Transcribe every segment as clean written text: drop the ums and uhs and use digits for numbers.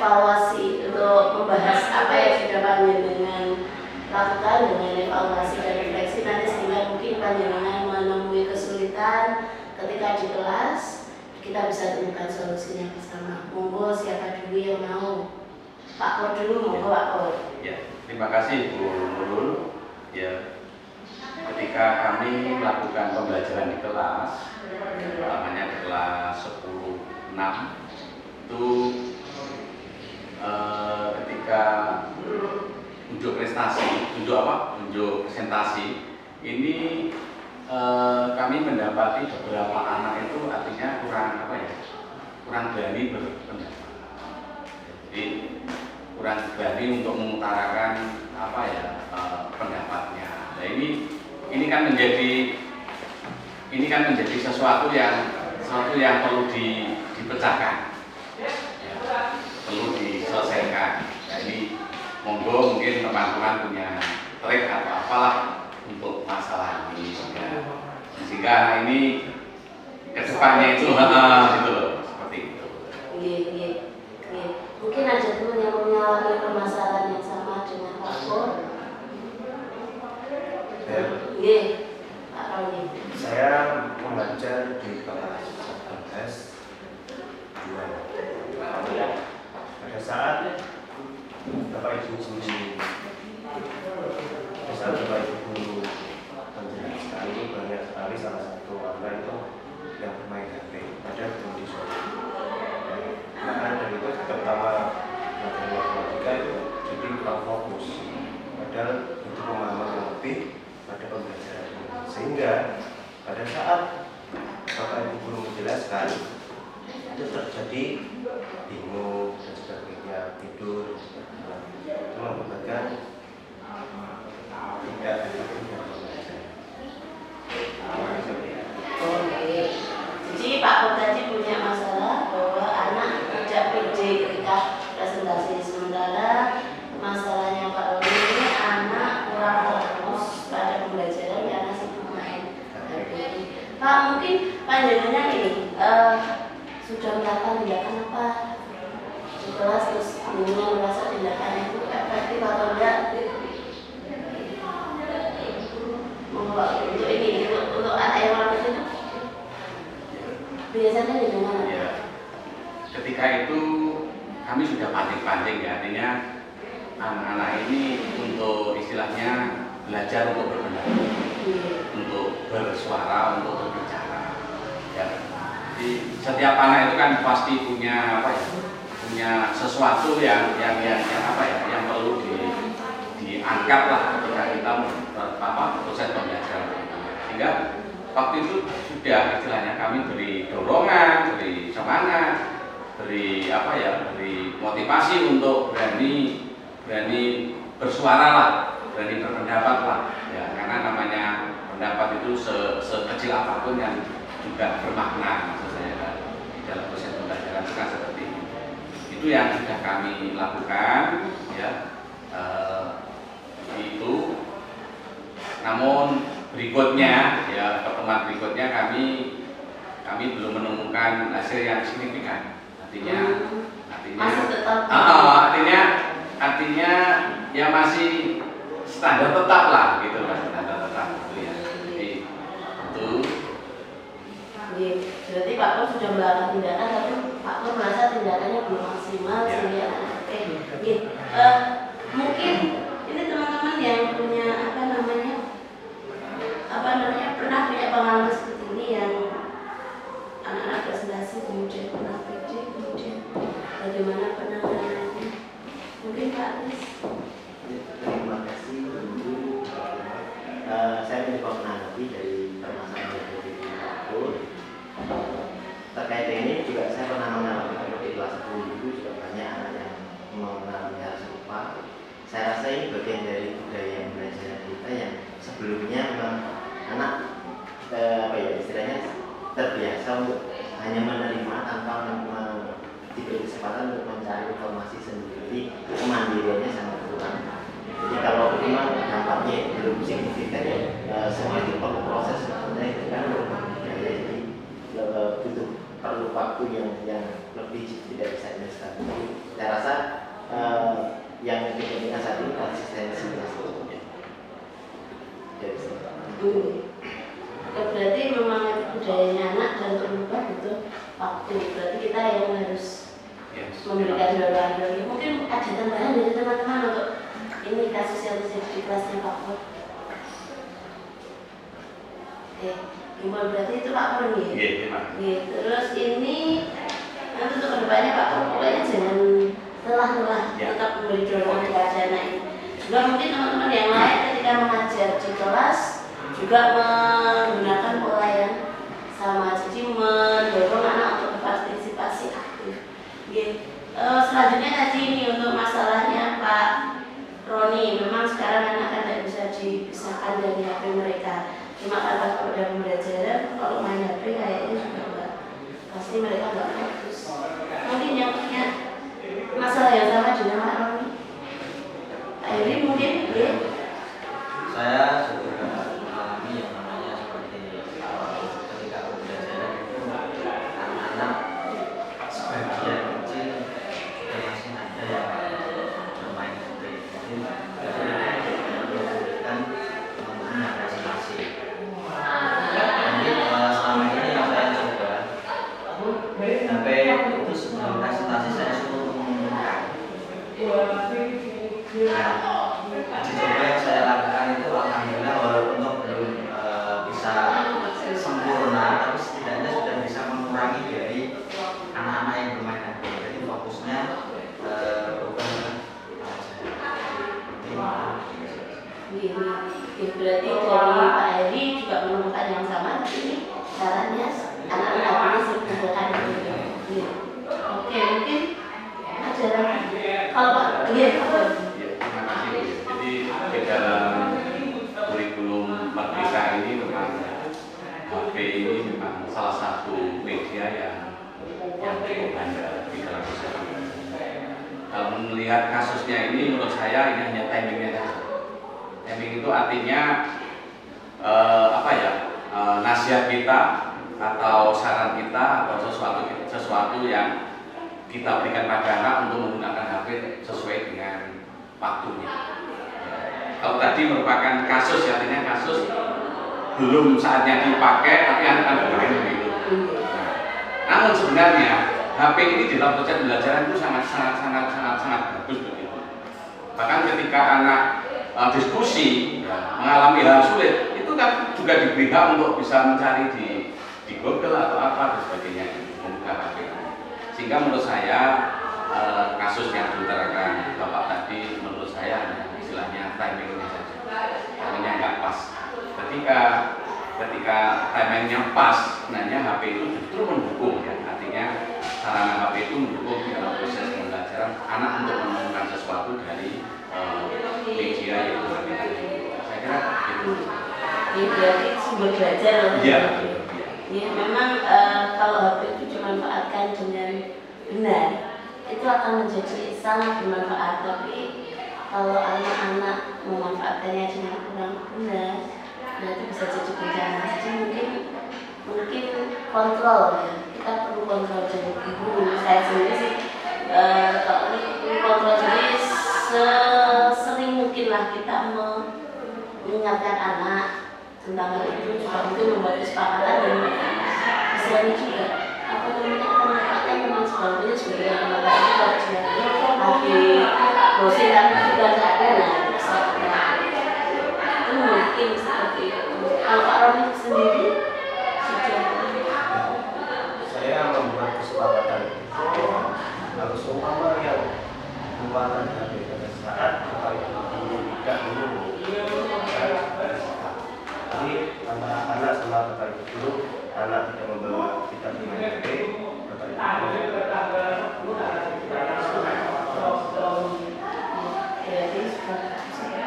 evaluasi untuk membahas apa yang sudah panjenengan lakukan dengan evaluasi dan refleksi nanti, sehingga mungkin panjenengan menemui kesulitan ketika di kelas kita bisa temukan solusinya bersama. Monggo siapa dulu yang mau? Pak Pur dulu, monggo Pak Pur. Ya, terima kasih Bu Nurul. Ya, ketika kami melakukan pembelajaran di kelas, utamanya di kelas 10-6 itu ketika unjuk prestasi, unjuk presentasi ini kami mendapati beberapa anak itu artinya kurang berani berpendapat. Jadi kurang berani untuk mengutarakan pendapatnya. Nah, ini kan menjadi sesuatu yang perlu dipecahkan, ya, perlu diselesaikan. Nah, ini monggo mungkin teman-teman punya trik atau apalah untuk masalah ini, ya. Sehingga ini kedepannya itu gitu loh, seperti itu. Iya. Mungkin ada teman yang mengalami permasalahan yang sama dengan Pak Pur. Iya, Pak Roni. Saya mengajar di kelas 11 pada saat Bapak Ibu guru menjelaskan banyak sekali salah satu anak itu yang bermain HP pada di sore. Bahkan dari itu terutama matematika itu jadi kurang fokus, padahal butuh pemahaman yang lebih pada pembelajaran, sehingga pada saat Bapak Ibu guru menjelaskan itu terjadi bingung dan sebagainya, tidur, itu mengakibatkan tidak efektif dalam belajar. Oke. Jadi Pak Pur tadi punya masalah bahwa anak tidak pede ketika presentasi, sementara masalahnya Pak Roni ini anak kurang fokus pada pembelajaran karena sibuk main HP. Pak, mungkin panjenengan ini sudah melakukan tindakan apa di kelas, terus panjenengan merasa tindakan itu efektif atau enggak? Untuk ini, untuk anak yang orang itu biasanya di mana? Ya, ketika itu kami sudah pancing-pancing, ya, artinya anak-anak ini untuk istilahnya belajar untuk berpendapat, untuk bersuara, untuk berbicara. Ya. Jadi setiap anak itu kan pasti punya punya sesuatu yang perlu diangkat lah ketika kita proses pembelajaran. Sehingga waktu itu sudah istilahnya kami beri dorongan, beri semangat, beri motivasi untuk berani bersuara lah, berani berpendapat lah, ya, karena namanya pendapat itu sekecil apapun yang juga bermakna, maksud saya, di dalam proses pembelajaran itu kan seperti itu yang sudah kami lakukan, ya. Itu namun berikutnya, ya, pertemuan berikutnya kami belum menemukan hasil yang signifikan. Artinya ya masih standar tetap lah, gitu lah, standar tetap gitu, ya. Jadi itu. Berarti Pak Pur sudah melakukan tindakan, tapi Pak Pur merasa tindakannya belum maksimal, ya. Sehingga mungkin ini teman-teman yang punya pernah punya pengalaman seperti ini, yang anak-anak presentasi kemudian kurang pede, kemudian bagaimana penanganannya? Mungkin Pak Nis. Terima kasih Ibu. Saya menanggapi dari permasalahan yang terjadi di Pak Pur. Terkait ini juga saya pernah mengalami di kelas 10 itu juga banyak anak yang mengalami hal serupa. Saya rasa ini bagian dari budaya belajar kita yang sebelumnya memang anak istilahnya terbiasa untuk hanya menerima tanpa diberi kesempatan untuk mencari informasi sendiri, kemandiriannya sangat kurang. Jadi kalau memang dampaknya belum signifikan, ya semua itu perlu proses sebenarnya, itu kan berubah budaya, jadi perlu waktu yang lebih, tidak bisa instan. Saya rasa akademiknya saat ini konsistensi dari sini. Berarti memang budayanya anak dan berubah butuh waktu. Berarti kita yang harus memberikan dorongan. Mungkin ada tambahan dari teman-teman untuk ini kasus yang terjadi di kelasnya Pak Pur. Oke, gimana berarti itu Pak Pur nih? Iya. Terus ini nanti untuk kedepannya Pak Pur pokoknya jangan lelah-lelah tetap memberi dorongan kepada anak ini. Juga mungkin teman-teman yang lain ketika mengajar di kelas juga menggunakan pola yang sama, jadi mendorong anak untuk berpartisipasi aktif. Selanjutnya tadi ini untuk masalahnya Pak Roni, memang sekarang anak kan tidak bisa dipisahkan dari HP mereka. Cuma karena udah pembelajaran, kalau main HP kayaknya juga enggak, pasti mereka enggak fokus. Mungkin yang punya masalah yang sama dengan Pak Roni, Pak Eri mungkin, ya? Saya juga mengalami yang namanya seperti ketika pembelajaran itu anak-anak sebagian kecil sudah masih ada yang bermain HP. Jadi menunjukkan teman-teman masing-masing. Jadi selama ini yang saya coba HP itu sebelum presentasi saya suruh mengumumkan. Coba yang saya lakukan itu alhamdulillah walaupun belum bisa sempurna, tapi setidaknya sudah bisa mengurangi dari anak-anak yang bermain HP. Jadi fokusnya bukan Berarti dari Pak Eri juga menemukan yang sama. Ini caranya anak-anak ini sempurnakan gitu. Oke, mungkin ada lagi. Kalau Pak, Terima kasih. Jadi di dalam kurikulum Merdeka ini memang HP ini memang salah satu media yang cukup handal di dalam masyarakat. Kalau melihat kasusnya ini, menurut saya ini hanya timingnya saja. Timing itu artinya nasihat kita atau saran kita atau sesuatu yang kita berikan pada anak untuk menggunakan HP sesuai dengan waktunya. Kalau tadi merupakan kasus, artinya kasus belum saatnya dipakai, tapi anak bermain begitu. Namun sebenarnya HP ini di dalam proses pembelajaran itu sangat bagus begitu. Bahkan ketika anak diskusi mengalami hal sulit, itu kan juga diberi hak untuk bisa mencari di Google atau apa dan sebagainya, membuka HP. Sehingga menurut saya kasus yang diutarakan Bapak tadi menurut saya istilahnya timingnya saja, timingnya nggak pas. Ketika timingnya pas, sebenarnya HP itu justru mendukung ya, artinya sarana HP itu mendukung dalam proses pembelajaran anak untuk menemukan sesuatu dari media yaitu HP. Saya kira itu. Ini berarti sumber belajar. Iya. Ya, memang kalau HP itu dimanfaatkan dengan benar, itu akan menjadi sangat bermanfaat. Tapi kalau anak-anak memanfaatkannya dengan kurang benar, nah itu bisa jadi bencana. Jadi mungkin kontrol ya. Kita perlu kontrol dari guru. Saya sendiri sih kalau ini kontrol, jadi sesering mungkinlah kita mengingatkan anak tentang hal itu, juga mungkin membuat kesepakatan dan misalnya juga apa namanya menempatkan teman sebelumnya sebagai lembaga itu kalau dia lagi bosan tapi juga nggak ada, nah itu bisa itu mungkin seperti itu. Kalau Pak Roni sendiri sudah Saya membuat kesepakatan kalau seumpama yang buatan HP pada saat kita itu tidak dulu. Jadi antara anak sama bapak ibu, anak tidak membawa kita di HP, bapak ibu berarti sudah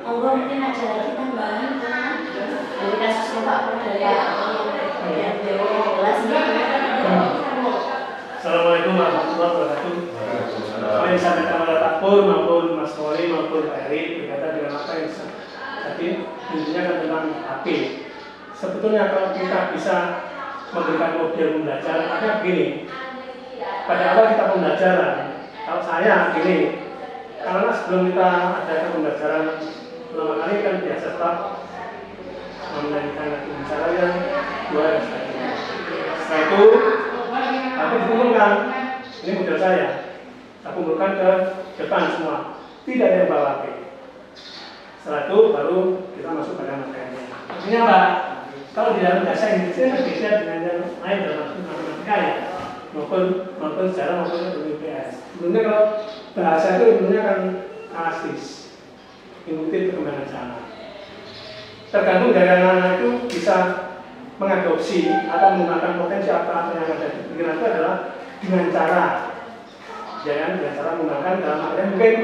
monggo mungkin ada lagi tambahan dari kasusnya Pak Pur dari yang kelas ini. Assalamualaikum warahmatullahi wabarakatuh. Apa yang disampaikan oleh Pak Pur maupun Mas Wali maupun Pak Eri berkaitan dengan apa yang tadi intinya kan tentang HP. Sebetulnya kalau kita bisa memberikan model pembelajaran, artinya begini. Pada awal kita pembelajaran, kalau saya gini, karena sebelum kita ada pembelajaran pertama kali kan biasa tetap menyanyikan lagu bicara yang dua dan sebagainya. Setelah itu aku dikumpulkan, ini model saya, aku kumpulkan ke depan semua, tidak ada yang bawa HP. Setelah itu baru kita masuk pada materinya. Artinya apa? Kalau di dalam bahasa Inggris itu beda dengan yang lain dalam matematika ya, maupun sejarah maupun IPS. Sebenarnya kalau bahasa itu sebenarnya kan elastis, mengikuti perkembangan zaman. Tergantung dari anak-anak itu bisa mengadopsi atau menggunakan potensi apa yang ada di pikiran itu adalah dengan cara, dengan cara menggunakan dalam artian mungkin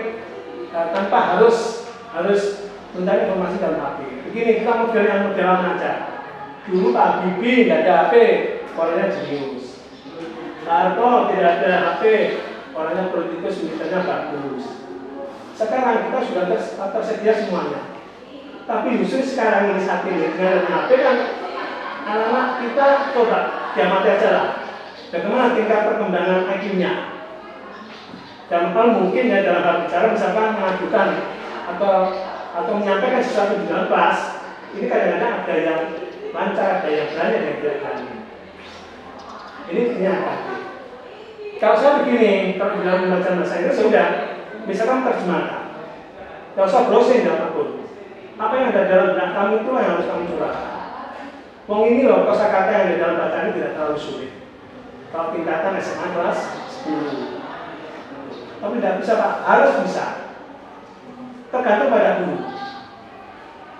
tanpa harus mencari informasi dalam HP. Begini kita modelan aja. Dulu Pak Habibie nggak ada HP, orangnya jenius. Atau tidak ada HP, orangnya politikus militernya bagus. Sekarang kita sudah tersedia semuanya. Tapi justru sekarang ini saat ini dengan HP kan anak-anak kita coba diamati aja lah. Bagaimana tingkat perkembangan IQ-nya? Dan mungkin ya dalam hal bicara misalkan mengajukan atau menyampaikan sesuatu di dalam kelas, ini kadang-kadang ada yang lancar, ada yang berani, ada yang tidak berani. Ini ternyata. Kalau saya begini, kalau di dalam pembelajaran bahasa Inggris sudah, misalkan terjemahkan, tidak usah browsing dalam akun. Apa yang ada dalam benak kamu itulah yang harus kamu curahkan. Wong ini loh kosakata yang ada dalam bacaan ini tidak terlalu sulit. Kalau tingkatan SMA kelas 10, tapi tidak bisa Pak, harus bisa. Tergantung pada guru.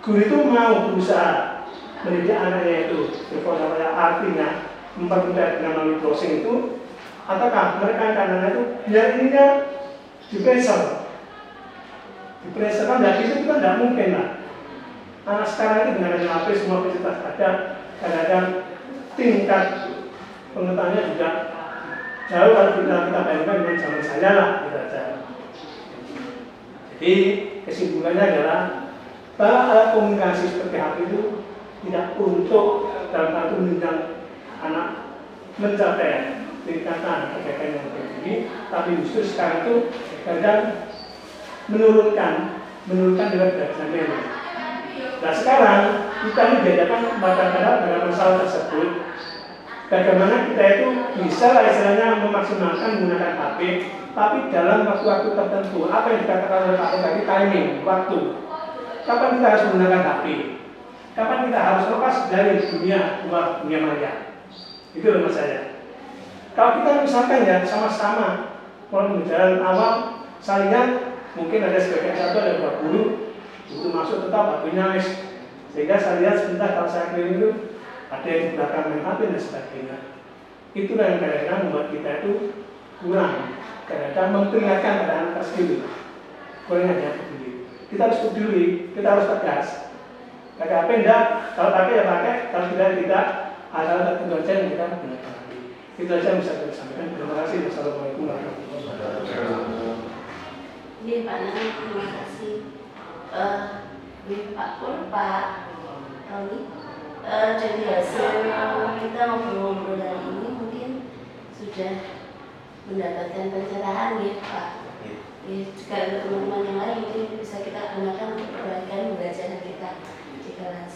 Guru itu mau berusaha mendidik anaknya itu, artinya mempermudah dengan melalui browsing itu, ataukah mereka anak itu biar ininya dipressure kan dari itu kan tidak mungkin lah. Anak sekarang itu dengan adanya HP semua fasilitas ada, kadang-kadang tingkat pengetahuannya juga jauh kalau kita bandingkan dengan zaman saya lah gitu aja. Jadi kesimpulannya adalah bahwa alat komunikasi seperti HP itu tidak untuk dalam hal itu menunjang anak mencapai tingkatan kebaikan yang lebih tinggi, tapi justru sekarang itu kadang menurunkan nilai belajarnya. Nah sekarang kita ini diadakan pada masalah tersebut, bagaimana kita itu bisa istilahnya memaksimalkan menggunakan HP, tapi dalam waktu-waktu tertentu. Apa yang dikatakan oleh Pak tadi, timing, waktu. Kapan kita harus menggunakan HP? Kapan kita harus lepas dari dunia maya? Itu loh mas saya. Kalau kita misalkan ya sama-sama mulai berjalan awal, saya lihat mungkin ada sebagian satu ada 2 guru itu masuk tetap HP-nya sehingga saya lihat sebentar kalau saya keliling itu ada yang di belakang main HP dan sebagainya. Itulah yang kadang-kadang membuat kita itu kurang, kadang-kadang memperingatkan pada anak tersebut kurang aja peduli. Kita harus peduli, kita harus tegas. Pakai HP enggak, kalau pakai ya pakai, kalau tidak ada tertentu aja yang kita gunakan. Itu saja yang bisa kita sampaikan. Terima kasih. Wassalamualaikum warahmatullahi wabarakatuh. Iya Pak Nani, terima kasih. Pak Tony, jadi hasil kita ngobrol-ngobrol hari ini mungkin sudah mendapatkan pencerahan ya Pak. Ya, juga untuk teman-teman yang lain mungkin bisa kita gunakan untuk perbaikan pembelajaran kita di kelas.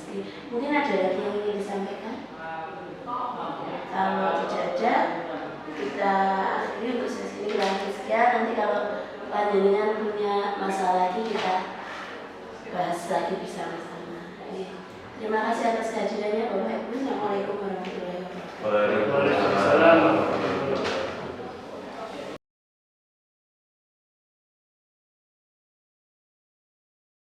Mungkin ada lagi yang ingin disampaikan? Kalau tidak ada, kita akhiri untuk sesi ini sekian. Nanti kalau panjenengan punya masalah lagi kita bahas lagi bersama-sama. Terima kasih atas kehadirannya Bapak Ibu. Assalamualaikum warahmatullahi wabarakatuh.